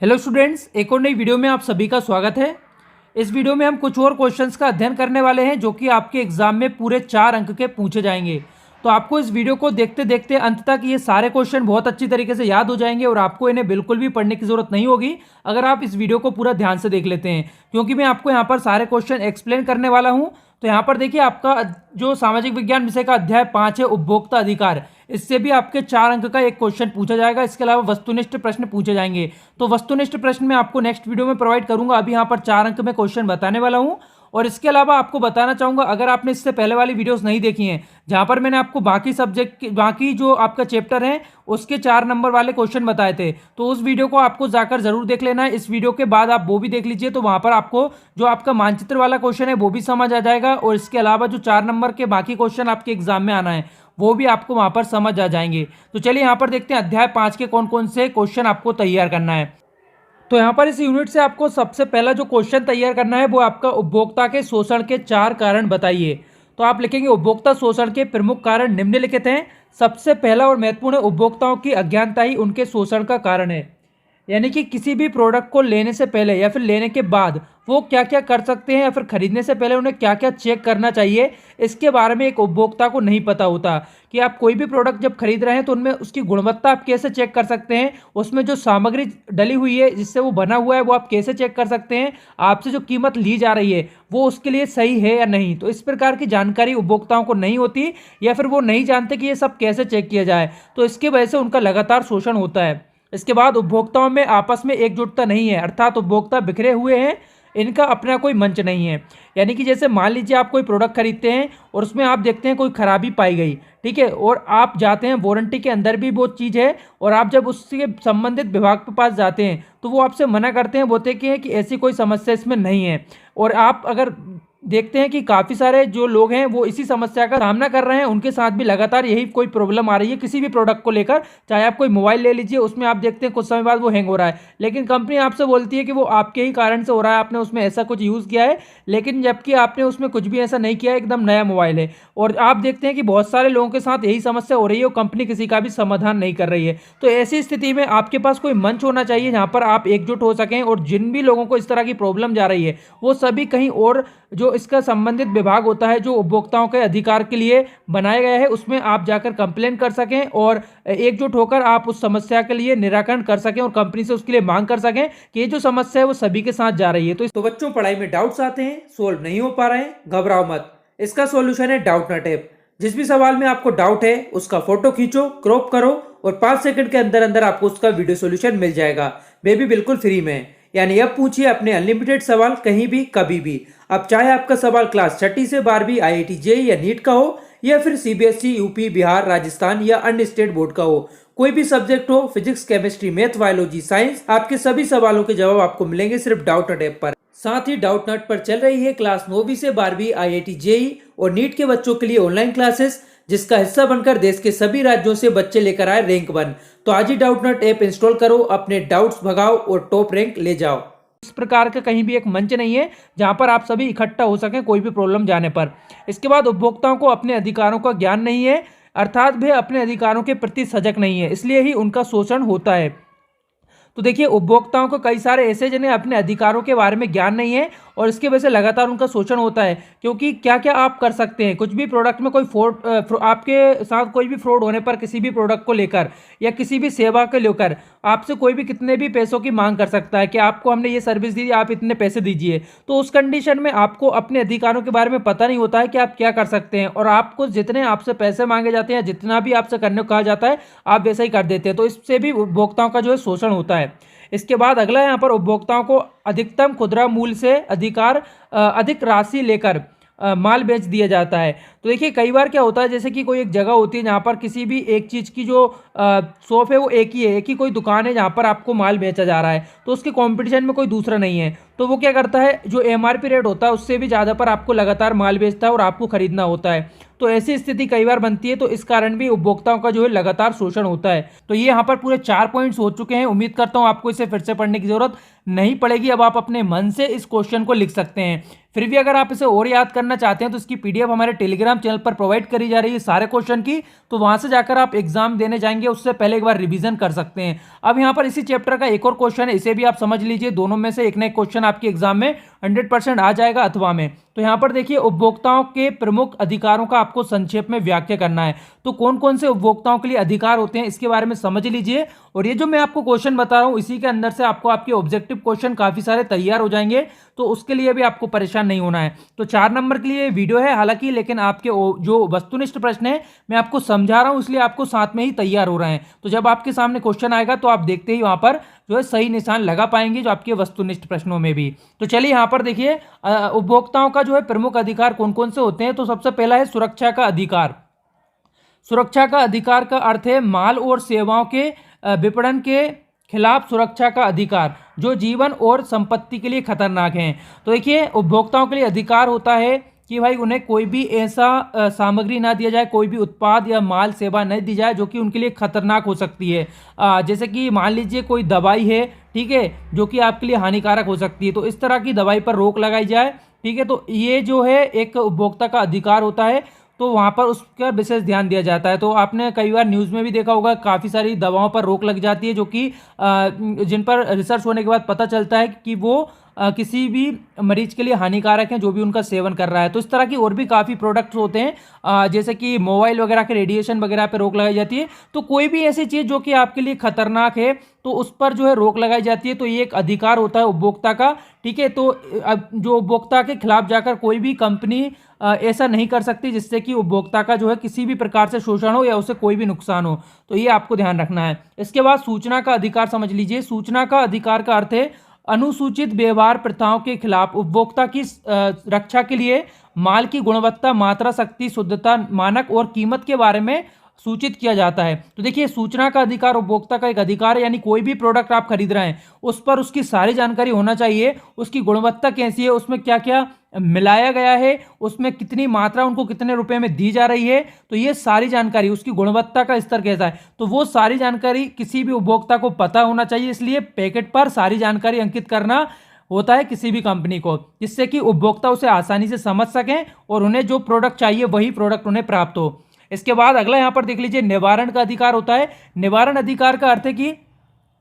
Hello students, एक और नई वीडियो में आप सभी का स्वागत है। इस वीडियो में हम कुछ और क्वेश्चंस का अध्ययन करने वाले हैं जो कि आपके एग्जाम में पूरे 4 अंक के पूछे जाएंगे। तो आपको इस वीडियो को देखते देखते अंत तक ये सारे क्वेश्चन बहुत अच्छी तरीके से याद हो जाएंगे और आपको इन्हें बिल्कुल भी पढ़ने की जरूरत नहीं होगी अगर आप इस वीडियो को पूरा ध्यान से देख लेते हैं, क्योंकि मैं आपको यहाँ पर सारे क्वेश्चन एक्सप्लेन करने वाला हूँ। तो यहाँ पर देखिए, आपका जो सामाजिक विज्ञान विषय का अध्याय 5 है, उपभोक्ता अधिकार, इससे भी आपके 4 अंक का एक क्वेश्चन पूछा जाएगा। इसके अलावा वस्तुनिष्ठ प्रश्न पूछे जाएंगे। तो वस्तुनिष्ठ प्रश्न मैं आपको नेक्स्ट वीडियो में प्रोवाइड करूंगा। अभी यहाँ पर 4 अंक में क्वेश्चन बताने वाला हूँ। और इसके अलावा आपको बताना चाहूंगा, अगर आपने इससे पहले वाली वीडियोस नहीं देखी हैं जहां पर मैंने आपको बाकी सब्जेक्ट की बाकी जो आपका चैप्टर है उसके 4 नंबर वाले क्वेश्चन बताए थे, तो उस वीडियो को आपको जाकर जरूर देख लेना है। इस वीडियो के बाद आप वो भी देख लीजिए, तो वहां पर आपको जो आपका मानचित्र वाला क्वेश्चन है वो भी समझ आ जाएगा और इसके अलावा जो 4 नंबर के बाकी क्वेश्चन आपके एग्जाम में आना है वो भी आपको वहां पर समझ आ जाएंगे। तो चलिए यहाँ पर देखते हैं अध्याय 5 के कौन कौन से क्वेश्चन आपको तैयार करना है। तो यहाँ पर इस यूनिट से आपको सबसे पहला जो क्वेश्चन तैयार करना है वो आपका उपभोक्ता के शोषण के 4 कारण बताइए। तो आप लिखेंगे उपभोक्ता शोषण के प्रमुख कारण निम्नलिखित हैं। सबसे पहला और महत्वपूर्ण है, उपभोक्ताओं की अज्ञानता ही उनके शोषण का कारण है। यानी कि किसी भी प्रोडक्ट को लेने से पहले या फिर लेने के बाद वो क्या क्या कर सकते हैं या फिर खरीदने से पहले उन्हें क्या क्या चेक करना चाहिए, इसके बारे में एक उपभोक्ता को नहीं पता होता। कि आप कोई भी प्रोडक्ट जब खरीद रहे हैं तो उनमें उसकी गुणवत्ता आप कैसे चेक कर सकते हैं, उसमें जो सामग्री डली हुई है जिससे वो बना हुआ है वो आप कैसे चेक कर सकते हैं, आपसे जो कीमत ली जा रही है वो उसके लिए सही है या नहीं। तो इस प्रकार की जानकारी उपभोक्ताओं को नहीं होती या फिर वो नहीं जानते कि ये सब कैसे चेक किया जाए, तो इसकी वजह से उनका लगातार शोषण होता है। इसके बाद उपभोक्ताओं में आपस में एकजुटता नहीं है, अर्थात उपभोक्ता बिखरे हुए हैं, इनका अपना कोई मंच नहीं है। यानी कि जैसे मान लीजिए आप कोई प्रोडक्ट खरीदते हैं और उसमें आप देखते हैं कोई खराबी पाई गई, ठीक है, और आप जाते हैं, वारंटी के अंदर भी वो चीज़ है, और आप जब उससे संबंधित विभाग के पास जाते हैं तो वो आपसे मना करते हैं, बोलते हैं कि ऐसी कोई समस्या इसमें नहीं है। और आप अगर देखते हैं कि काफ़ी सारे जो लोग हैं वो इसी समस्या का सामना कर रहे हैं, उनके साथ भी लगातार यही कोई प्रॉब्लम आ रही है किसी भी प्रोडक्ट को लेकर। चाहे आप कोई मोबाइल ले लीजिए, उसमें आप देखते हैं कुछ समय बाद वो हैंग हो रहा है, लेकिन कंपनी आपसे बोलती है कि वो आपके ही कारण से हो रहा है, आपने उसमें ऐसा कुछ यूज़ किया है, लेकिन जबकि आपने उसमें कुछ भी ऐसा नहीं किया है, एकदम नया मोबाइल है। और आप देखते हैं कि बहुत सारे लोगों के साथ यही समस्या हो रही है और कंपनी किसी का भी समाधान नहीं कर रही है। तो ऐसी स्थिति में आपके पास कोई मंच होना चाहिए जहाँ पर आप एकजुट हो सकें और जिन भी लोगों को इस तरह की प्रॉब्लम जा रही है वो सभी कहीं और जो इसका संबंधित विभाग होता है जो उपभोक्ताओं के अधिकार के लिए बनाया गया है उसमें आप जाकर कंप्लेन कर सकें और एकजुट होकर आप उस समस्या के लिए निराकरण कर सकें और कंपनी से उसके लिए मांग कर सकें कि ये जो समस्या है वो सभी के साथ जा रही है। तो बच्चों, पढ़ाई में डाउट्स आते हैं, सोल्व नहीं हो पा रहे हैं, घबराओ मत। इसका सॉल्यूशन है डाउटनट ऐप। जिस भी सवाल में आपको डाउट है उसका फोटो खींचो, क्रॉप करो और 5 सेकंड के अंदर अंदर आपको उसका वीडियो सॉल्यूशन मिल जाएगा। वे भी बिल्कुल फ्री में। यानी अब पूछिए अपने अनलिमिटेड सवाल कहीं भी कभी भी। अब चाहे आपका सवाल क्लास 6ठी से 12वीं IIT JEE या नीट का हो या फिर CBSE UP बिहार राजस्थान या अन्य स्टेट बोर्ड का हो, कोई भी सब्जेक्ट हो, physics chemistry math biology science, आपके सभी सवालों के जवाब आपको मिलेंगे सिर्फ डाउटनट ऐप पर। साथ ही डाउटनट पर चल रही है क्लास 9वीं से 12वीं IIT JEE और नीट के बच्चों के लिए ऑनलाइन क्लासेस, जिसका हिस्सा बनकर देश के सभी राज्यों से बच्चे लेकर आए रैंक 1। तो आज ही डाउटनट ऐप इंस्टॉल करो, अपने डाउट्स भगाओ और टॉप रैंक ले जाओ। इस प्रकार का कहीं भी एक मंच नहीं है जहां पर आप सभी इकट्ठा हो सकें कोई भी प्रॉब्लम जाने पर। इसके बाद उपभोक्ताओं को अपने अधिकारों का ज्ञान नहीं है, अर्थात वे अपने अधिकारों के प्रति सजग नहीं है, इसलिए ही उनका शोषण होता है। तो देखिए, उपभोक्ताओं को कई सारे ऐसे जिन्हें अपने अधिकारों के बारे में ज्ञान नहीं है और इसकी वजह से लगातार उनका शोषण होता है। क्योंकि क्या क्या आप कर सकते हैं, कुछ भी प्रोडक्ट में कोई आपके साथ कोई भी फ्रॉड होने पर किसी भी प्रोडक्ट को लेकर या किसी भी सेवा को लेकर आपसे कोई भी कितने भी पैसों की मांग कर सकता है कि आपको हमने ये सर्विस दी, आप इतने पैसे दीजिए। तो उस कंडीशन में आपको अपने अधिकारों के बारे में पता नहीं होता है कि आप क्या कर सकते हैं, और आपको जितने आपसे पैसे मांगे जाते हैं, जितना भी आपसे करने को कहा जाता है, आप वैसा ही कर देते हैं। तो इससे भी उपभोक्ताओं का जो है शोषण होता है। इसके बाद अगला यहाँ पर उपभोक्ताओं को अधिकतम खुदरा मूल्य से अधिक राशि लेकर माल बेच दिया जाता है। तो देखिए, कई बार क्या होता है, जैसे कि कोई एक जगह होती है जहाँ पर किसी भी एक चीज़ की जो शॉप है वो एक ही है, एक ही कोई दुकान है जहाँ पर आपको माल बेचा जा रहा है, तो उसके कंपटीशन में कोई दूसरा नहीं है। तो वो क्या करता है, जो MRP रेट होता है उससे भी ज़्यादा पर आपको लगातार माल बेचता है और आपको खरीदना होता है। तो ऐसी स्थिति कई बार बनती है, तो इस कारण भी उपभोक्ताओं का जो है लगातार शोषण होता है। तो ये यहाँ पर पूरे 4 पॉइंट्स हो चुके हैं। उम्मीद करता हूँ आपको इसे फिर से पढ़ने की जरूरत नहीं पड़ेगी। अब आप अपने मन से इस क्वेश्चन को लिख सकते हैं। फिर भी अगर आप इसे और याद करना चाहते हैं तो इसकी पीडीएफ हमारे टेलीग्राम चैनल पर प्रोवाइड करी जा रही है सारे क्वेश्चन की, तो वहां से जाकर आप एग्जाम देने जाएंगे उससे पहले एक बार रिवीजन कर सकते हैं। अब यहाँ पर इसी चैप्टर का एक और क्वेश्चन है, इसे भी आप समझ लीजिए। दोनों में से एक ना एक क्वेश्चन आपके एग्जाम में 100% आ जाएगा अथवा में। तो यहाँ पर देखिए, उपभोक्ताओं के प्रमुख अधिकारों का आपको संक्षेप में व्याख्या करना है। तो कौन कौन से उपभोक्ताओं के लिए अधिकार होते हैं इसके बारे में समझ लीजिए। और ये जो मैं आपको क्वेश्चन बता रहा हूँ इसी के अंदर से आपको आपके ऑब्जेक्टिव क्वेश्चन काफी सारे तैयार हो जाएंगे, तो उसके लिए भी आपको परेशान नहीं होना है। तो 4 नंबर के लिए वीडियो है हालांकि, लेकिन आपके जो वस्तुनिष्ठ प्रश्न है मैं आपको समझा रहा हूं, इसलिए आपको साथ में ही तैयार हो रहे हैं। तो जब आपके सामने क्वेश्चन आएगा तो आप देखते ही वहां पर जो है सही निशान लगा पाएंगे जो आपके वस्तुनिष्ठ प्रश्नों में भी। तो चलिए यहाँ पर देखिए, उपभोक्ताओं का जो है प्रमुख अधिकार कौन कौन से होते हैं। तो सबसे पहला है सुरक्षा का अधिकार। सुरक्षा का अधिकार का अर्थ है माल और सेवाओं के विपणन के खिलाफ सुरक्षा का अधिकार जो जीवन और संपत्ति के लिए खतरनाक हैं। तो देखिए, उपभोक्ताओं के लिए अधिकार होता है कि भाई उन्हें कोई भी ऐसा सामग्री ना दिया जाए, कोई भी उत्पाद या माल सेवा नहीं दी जाए जो कि उनके लिए खतरनाक हो सकती है। जैसे कि मान लीजिए कोई दवाई है, ठीक है, जो कि आपके लिए हानिकारक हो सकती है, तो इस तरह की दवाई पर रोक लगाई जाए। ठीक है, तो ये जो है एक उपभोक्ता का अधिकार होता है, तो वहाँ पर उसका विशेष ध्यान दिया जाता है। तो आपने कई बार न्यूज़ में भी देखा होगा, काफ़ी सारी दवाओं पर रोक लग जाती है जो कि जिन पर रिसर्च होने के बाद पता चलता है कि वो किसी भी मरीज के लिए हानिकारक हैं जो भी उनका सेवन कर रहा है। तो इस तरह की और भी काफ़ी प्रोडक्ट्स होते हैं, जैसे कि मोबाइल वगैरह के रेडिएशन वगैरह पे रोक लगाई जाती है। तो कोई भी ऐसी चीज़ जो कि आपके लिए खतरनाक है तो उस पर जो है रोक लगाई जाती है। तो ये एक अधिकार होता है उपभोक्ता का। ठीक है, तो अब जो उपभोक्ता के खिलाफ जाकर कोई भी कंपनी ऐसा नहीं कर सकती जिससे कि उपभोक्ता का जो है किसी भी प्रकार से शोषण हो या उसे कोई भी नुकसान हो। तो ये आपको ध्यान रखना है। इसके बाद सूचना का अधिकार समझ लीजिए। सूचना का अधिकार का अर्थ है अनुसूचित व्यवहार प्रथाओं के खिलाफ उपभोक्ता की रक्षा के लिए माल की गुणवत्ता, मात्रा, शक्ति, शुद्धता, मानक और कीमत के बारे में सूचित किया जाता है। तो देखिए, सूचना का अधिकार उपभोक्ता का एक अधिकार है, यानी कोई भी प्रोडक्ट आप खरीद रहे हैं उस पर उसकी सारी जानकारी होना चाहिए। उसकी गुणवत्ता कैसी है, उसमें क्या क्या मिलाया गया है, उसमें कितनी मात्रा उनको कितने रुपए में दी जा रही है, तो ये सारी जानकारी, उसकी गुणवत्ता का स्तर कैसा है, तो वो सारी जानकारी किसी भी उपभोक्ता को पता होना चाहिए। इसलिए पैकेट पर सारी जानकारी अंकित करना होता है किसी भी कंपनी को, जिससे कि उपभोक्ता उसे आसानी से समझ सकें और उन्हें जो प्रोडक्ट चाहिए वही प्रोडक्ट उन्हें प्राप्त हो। इसके बाद अगला यहां पर देख लीजिए, निवारण का अधिकार होता है। निवारण अधिकार का अर्थ है कि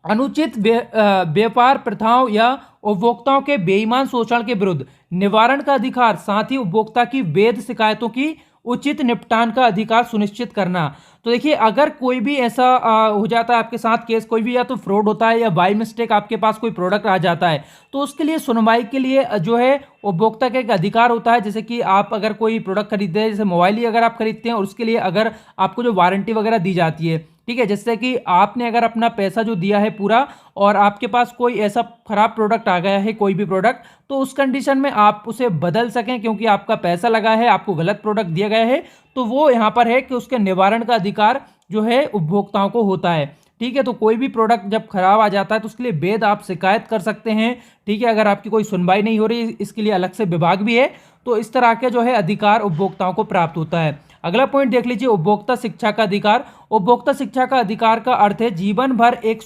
अनुचित व्यापार प्रथाओं या उपभोक्ताओं के बेईमान शोषण के विरुद्ध निवारण का अधिकार, साथ ही उपभोक्ता की वैध शिकायतों की उचित निपटान का अधिकार सुनिश्चित करना। तो देखिए, अगर कोई भी ऐसा हो जाता है आपके साथ केस, कोई भी या तो फ्रॉड होता है या बाय मिस्टेक आपके पास कोई प्रोडक्ट आ जाता है, तो उसके लिए सुनवाई के लिए जो है उपभोक्ता का एक अधिकार होता है। जैसे कि आप अगर कोई प्रोडक्ट खरीदते हैं, जैसे मोबाइल ही अगर आप खरीदते हैं और उसके लिए अगर आपको जो वारंटी वगैरह दी जाती है, ठीक है, जिससे कि आपने अगर अपना पैसा जो दिया है पूरा और आपके पास कोई ऐसा खराब प्रोडक्ट आ गया है, कोई भी प्रोडक्ट, तो उस कंडीशन में आप उसे बदल सकें क्योंकि आपका पैसा लगा है, आपको गलत प्रोडक्ट दिया गया है, तो वो यहाँ पर है कि उसके निवारण का अधिकार जो है उपभोक्ताओं को होता है। ठीक है, तो कोई भी प्रोडक्ट जब खराब आ जाता है तो उसके लिए वैध आप शिकायत कर सकते हैं। ठीक है, अगर आपकी कोई सुनवाई नहीं हो रही, इसके लिए अलग से विभाग भी है। तो इस तरह के जो है अधिकार उपभोक्ताओं को प्राप्त होता है। अगला पॉइंट देख लीजिए, उपभोक्ता शिक्षा का अधिकार। उपभोक्ता शिक्षा का अधिकार का अर्थ है जीवन भर एक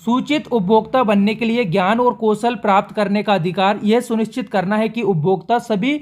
सूचित उपभोक्ता बनने के लिए ज्ञान और कौशल प्राप्त करने का अधिकार। यह सुनिश्चित करना है कि उपभोक्ता सभी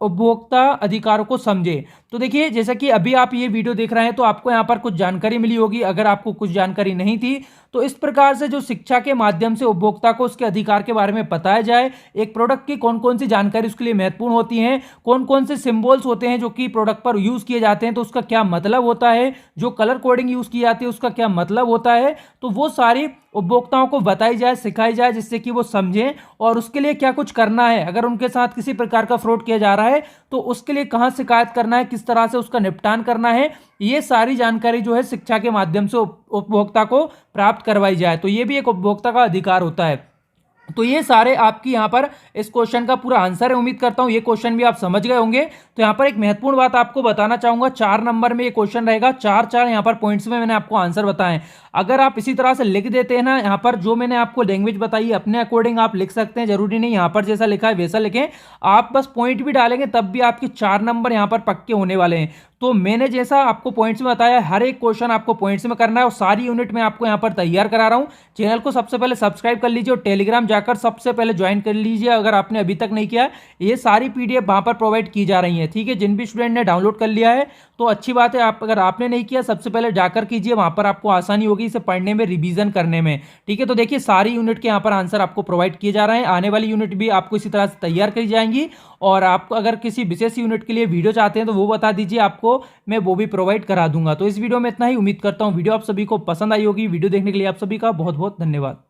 उपभोक्ता अधिकारों को समझे। तो देखिए, जैसा कि अभी आप ये वीडियो देख रहे हैं तो आपको यहाँ पर कुछ जानकारी मिली होगी। अगर आपको कुछ जानकारी नहीं थी तो इस प्रकार से जो शिक्षा के माध्यम से उपभोक्ता को उसके अधिकार के बारे में बताया जाए, एक प्रोडक्ट की कौन कौन सी जानकारी उसके लिए महत्वपूर्ण होती हैं, कौन कौन से सिंबल्स होते हैं जो कि प्रोडक्ट पर यूज किए जाते हैं तो उसका क्या मतलब होता है, जो कलर कोडिंग यूज की जाती है उसका क्या मतलब होता है, तो वो सारी उपभोक्ताओं को बताई जाए, सिखाई जाए, जिससे कि वो समझें और उसके लिए क्या कुछ करना है। अगर उनके साथ किसी प्रकार का फ्रॉड किया जा रहा है तो उसके लिए कहां शिकायत करना है, किस तरह से उसका निपटान करना है, ये सारी जानकारी जो है शिक्षा के माध्यम से उपभोक्ता को प्राप्त करवाई जाए। तो ये भी एक उपभोक्ता का अधिकार होता है। तो ये सारे आपकी यहाँ पर इस क्वेश्चन का पूरा आंसर है। उम्मीद करता हूँ ये क्वेश्चन भी आप समझ गए होंगे। तो यहाँ पर एक महत्वपूर्ण बात आपको बताना चाहूंगा, 4 नंबर में ये क्वेश्चन रहेगा। 4 यहाँ पर पॉइंट्स में मैंने आपको आंसर बताएं। अगर आप इसी तरह से लिख देते हैं ना, यहाँ पर जो मैंने आपको लैंग्वेज बताई अपने अकॉर्डिंग आप लिख सकते हैं, जरूरी नहीं यहाँ पर जैसा लिखा है वैसा लिखें, आप बस पॉइंट भी डालेंगे तब भी आपके 4 नंबर यहाँ पर पक्के होने वाले हैं। तो मैंने जैसा आपको पॉइंट्स में बताया, हर एक क्वेश्चन आपको पॉइंट्स में करना है और सारी यूनिट मैं आपको यहाँ पर तैयार करा रहा हूँ। चैनल को सबसे पहले सब्सक्राइब कर लीजिए और टेलीग्राम जाकर सबसे पहले ज्वाइन कर लीजिए अगर आपने अभी तक नहीं किया है। ये सारी पीडीएफ वहाँ पर प्रोवाइड की जा रही है, ठीक है। जिन भी स्टूडेंट ने डाउनलोड कर लिया है तो अच्छी बात है, आप अगर आपने नहीं किया सबसे पहले जाकर कीजिए, वहाँ पर आपको आसानी होगी इसे पढ़ने में, रिवीजन करने में, ठीक है। तो देखिए सारी यूनिट के यहाँ पर आंसर आपको प्रोवाइड किए जा रहे हैं। आने वाली यूनिट भी आपको इसी तरह से तैयार करी जाएंगी और आप अगर किसी विशेष यूनिट के लिए वीडियो चाहते हैं तो वो बता दीजिए, आपको मैं वो भी प्रोवाइड करा दूंगा। तो इस वीडियो में इतना ही, उम्मीद करता हूँ वीडियो आप सभी को पसंद आई होगी। वीडियो देखने के लिए आप सभी का बहुत बहुत धन्यवाद।